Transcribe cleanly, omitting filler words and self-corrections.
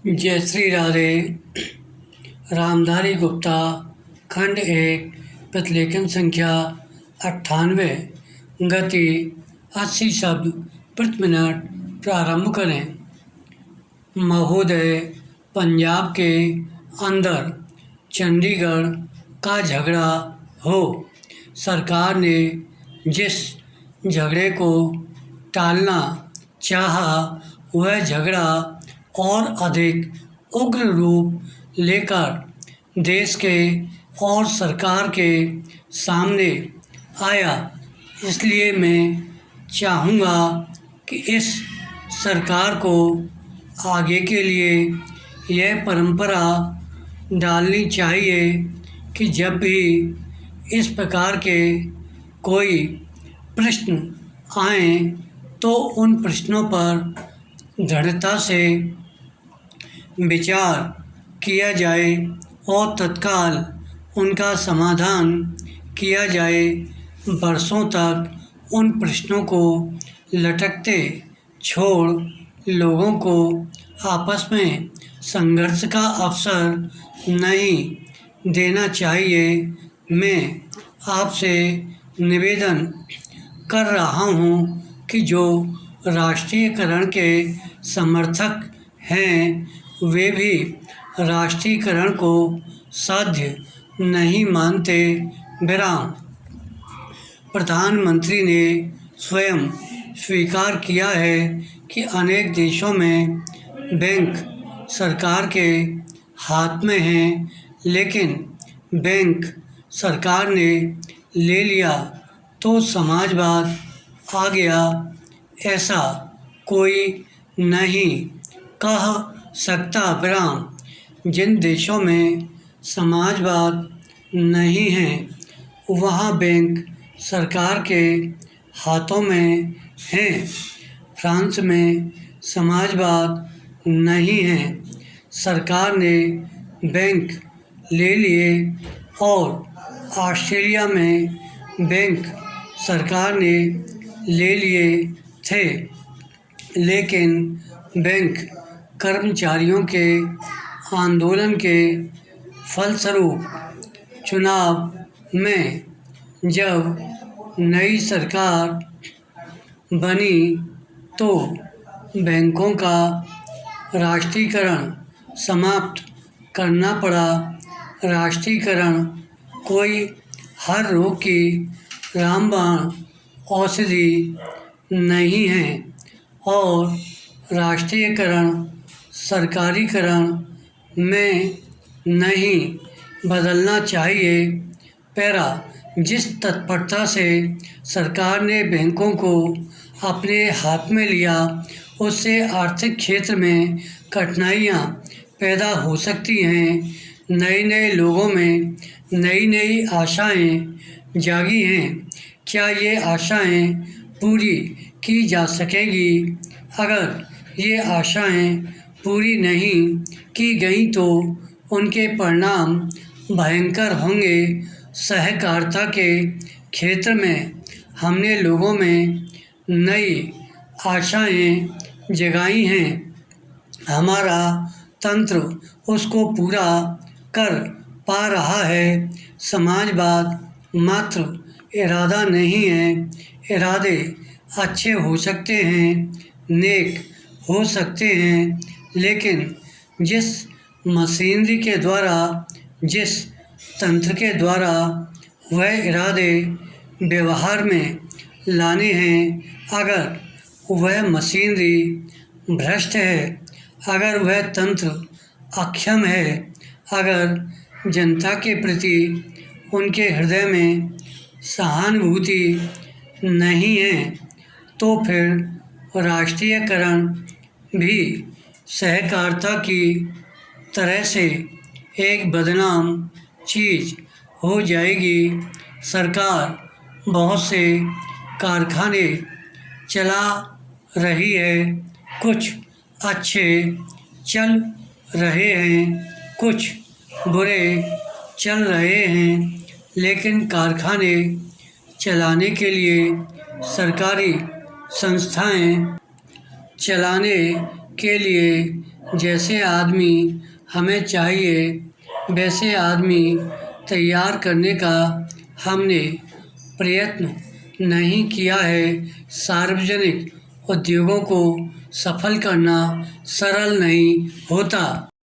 जय श्री राधे। रामधारी गुप्ता खंड 1 प्रतिलेखन संख्या 98 गति 80 शब्द प्रति मिनट प्रारंभ करें। महोदय, पंजाब के अंदर चंडीगढ़ का झगड़ा हो। सरकार ने जिस झगड़े को टालना चाहा वह झगड़ा और अधिक उग्र रूप लेकर देश के और सरकार के सामने आया। इसलिए मैं चाहूँगा कि इस सरकार को आगे के लिए यह परंपरा डालनी चाहिए कि जब भी इस प्रकार के कोई प्रश्न आएं तो उन प्रश्नों पर दृढ़ता से विचार किया जाए और तत्काल उनका समाधान किया जाए। बरसों तक उन प्रश्नों को लटकते छोड़ लोगों को आपस में संघर्ष का अवसर नहीं देना चाहिए। मैं आपसे निवेदन कर रहा हूँ कि जो राष्ट्रीयकरण के समर्थक हैं वे भी राष्ट्रीयकरण को साध्य नहीं मानते। विराम। प्रधानमंत्री ने स्वयं स्वीकार किया है कि अनेक देशों में बैंक सरकार के हाथ में हैं, लेकिन बैंक सरकार ने ले लिया तो समाजवाद आ गया। ऐसा कोई नहीं कह सकता। विराम। जिन देशों में समाजवाद नहीं है वहाँ बैंक सरकार के हाथों में हैं। फ्रांस में समाजवाद नहीं है, सरकार ने बैंक ले लिए। और ऑस्ट्रेलिया में बैंक सरकार ने ले लिए थे, लेकिन बैंक कर्मचारियों के आंदोलन के फलस्वरूप चुनाव में जब नई सरकार बनी तो बैंकों का राष्ट्रीयकरण समाप्त करना पड़ा। राष्ट्रीयकरण कोई हर रोग की रामबाण औषधि नहीं है और राष्ट्रीयकरण सरकारीकरण में नहीं बदलना चाहिए। पैरा। जिस तत्परता से सरकार ने बैंकों को अपने हाथ में लिया उससे आर्थिक क्षेत्र में कठिनाइयाँ पैदा हो सकती हैं। नए लोगों में नई आशाएं जागी हैं। क्या ये आशाएं पूरी की जा सकेंगी? अगर ये आशाएं पूरी नहीं की गई तो उनके परिणाम भयंकर होंगे। सहकारिता के क्षेत्र में हमने लोगों में नई आशाएं जगाई हैं। हमारा तंत्र उसको पूरा कर पा रहा है। समाजवाद मात्र इरादा नहीं है। इरादे अच्छे हो सकते हैं, नेक हो सकते हैं, लेकिन जिस मशीनरी के द्वारा, जिस तंत्र के द्वारा वह इरादे व्यवहार में लाने हैं, अगर वह मशीनरी भ्रष्ट है, अगर वह तंत्र अक्षम है, अगर जनता के प्रति उनके हृदय में सहानुभूति नहीं है तो फिर राष्ट्रीयकरण भी सहकारिता की तरह से एक बदनाम चीज़ हो जाएगी। सरकार बहुत से कारखाने चला रही है, कुछ अच्छे चल रहे हैं, कुछ बुरे चल रहे हैं, लेकिन कारखाने चलाने के लिए सरकारी संस्थाएं चलाने के लिए जैसे आदमी हमें चाहिए वैसे आदमी तैयार करने का हमने प्रयत्न नहीं किया है। सार्वजनिक उद्योगों को सफल करना सरल नहीं होता।